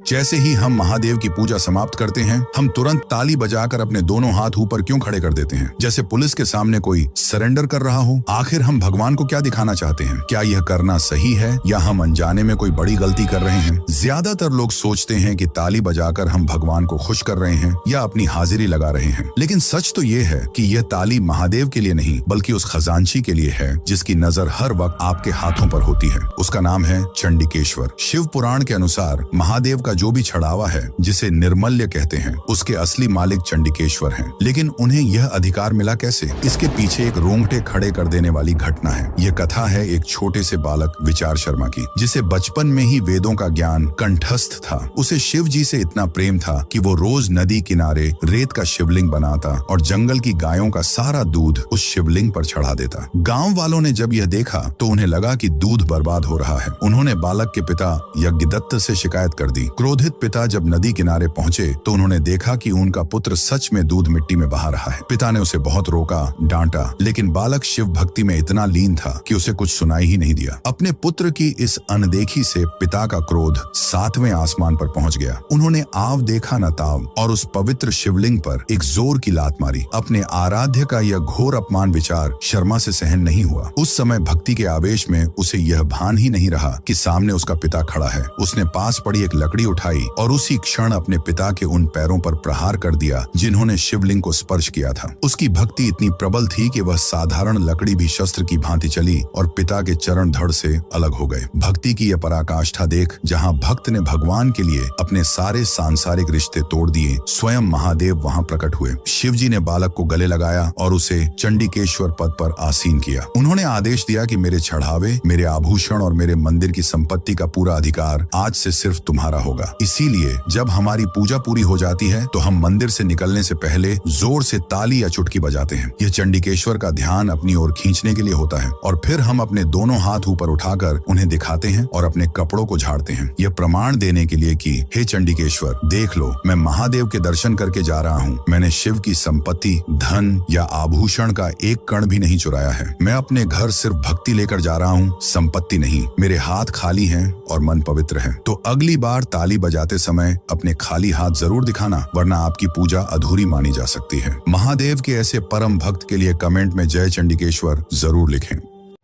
जैसे ही हम महादेव की पूजा समाप्त करते हैं, हम तुरंत ताली बजाकर अपने दोनों हाथ ऊपर क्यों खड़े कर देते हैं, जैसे पुलिस के सामने कोई सरेंडर कर रहा हो। आखिर हम भगवान को क्या दिखाना चाहते हैं? क्या यह करना सही है या हम अनजाने में कोई बड़ी गलती कर रहे हैं? ज्यादातर लोग सोचते हैं कि ताली बजाकर हम भगवान को खुश कर रहे हैं या अपनी हाजिरी लगा रहे हैं, लेकिन सच तो ये है कि यह ताली महादेव के लिए नहीं बल्कि उस खजांची के लिए है जिसकी नजर हर वक्त आपके हाथों पर होती है। उसका नाम है चंडिकेश्वर। शिव पुराण के अनुसार महादेव का जो भी छड़ावा है, जिसे निर्मल्य कहते हैं, उसके असली मालिक चंडिकेश्वर हैं। लेकिन उन्हें यह अधिकार मिला कैसे? इसके पीछे एक रोंगटे खड़े कर देने वाली घटना है। यह कथा है एक छोटे से बालक विचार शर्मा की, जिसे बचपन में ही वेदों का ज्ञान कंठस्थ था। उसे शिव जी से इतना प्रेम था कि वो रोज नदी किनारे रेत का शिवलिंग बनाता और जंगल की गायों का सारा दूध उस शिवलिंग पर चढ़ा देता। गांव वालों ने जब यह देखा तो उन्हें लगा कि दूध बर्बाद हो रहा है। उन्होंने बालक के पिता यज्ञदत्त से शिकायत कर दी। क्रोधित पिता जब नदी किनारे पहुंचे तो उन्होंने देखा कि उनका पुत्र सच में दूध मिट्टी में बहा रहा है। पिता ने उसे बहुत रोका, डांटा, लेकिन बालक शिव भक्ति में इतना लीन था कि उसे कुछ सुनाई ही नहीं दिया। अपने पुत्र की इस अनदेखी से पिता का क्रोध 7वें आसमान पर पहुंच गया। उन्होंने आव देखा न ताव और उस पवित्र शिवलिंग पर एक जोर की लात मारी। अपने आराध्य का यह घोर अपमान विचार शर्मा से सहन नहीं हुआ। उस समय भक्ति के आवेश में उसे यह भान ही नहीं रहा कि सामने उसका पिता खड़ा है। उसने पास पड़ी एक लकड़ी उठाई और उसी क्षण अपने पिता के उन पैरों पर प्रहार कर दिया जिन्होंने शिवलिंग को स्पर्श किया था। उसकी भक्ति इतनी प्रबल थी कि वह साधारण लकड़ी भी शस्त्र की भांति चली और पिता के चरण धड़ से अलग हो गए। भक्ति की यह पराकाष्ठा देख जहाँ भक्त ने भगवान के लिए अपने सारे सांसारिक रिश्ते तोड़ दिए, स्वयं महादेव वहाँ प्रकट हुए। शिव जी ने बालक को गले लगाया और उसे चंडिकेश्वर पद पर आसीन किया। उन्होंने आदेश दिया कि मेरे चढ़ावे, मेरे आभूषण और मेरे मंदिर की संपत्ति का पूरा अधिकार आज से सिर्फ तुम्हारा होगा। इसीलिए जब हमारी पूजा पूरी हो जाती है तो हम मंदिर से निकलने से पहले जोर से ताली या चुटकी बजाते हैं। यह चंडिकेश्वर का ध्यान अपनी ओर खींचने के लिए होता है और फिर हम अपने दोनों हाथ ऊपर उठाकर उन्हें दिखाते हैं और अपने कपड़ों को झाड़ते हैं। यह प्रमाण देने के लिए कि हे चंडिकेश्वर, देख लो, मैं महादेव के दर्शन करके जा रहा हूँ। मैंने शिव की संपत्ति, धन या आभूषण का एक कण भी नहीं चुराया है। मैं अपने घर सिर्फ भक्ति लेकर जा रहा हूँ, संपत्ति नहीं। मेरे हाथ खाली हैं और मन पवित्र है। तो अगली बार ताली बजाते समय अपने खाली हाथ जरूर दिखाना, वरना आपकी पूजा अधूरी मानी जा सकती है। महादेव के ऐसे परम भक्त के लिए कमेंट में जय चंडिकेश्वर जरूर लिखें।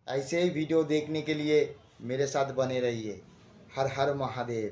ऐसे ही वीडियो देखने के लिए मेरे साथ बने रहिए। हर हर महादेव।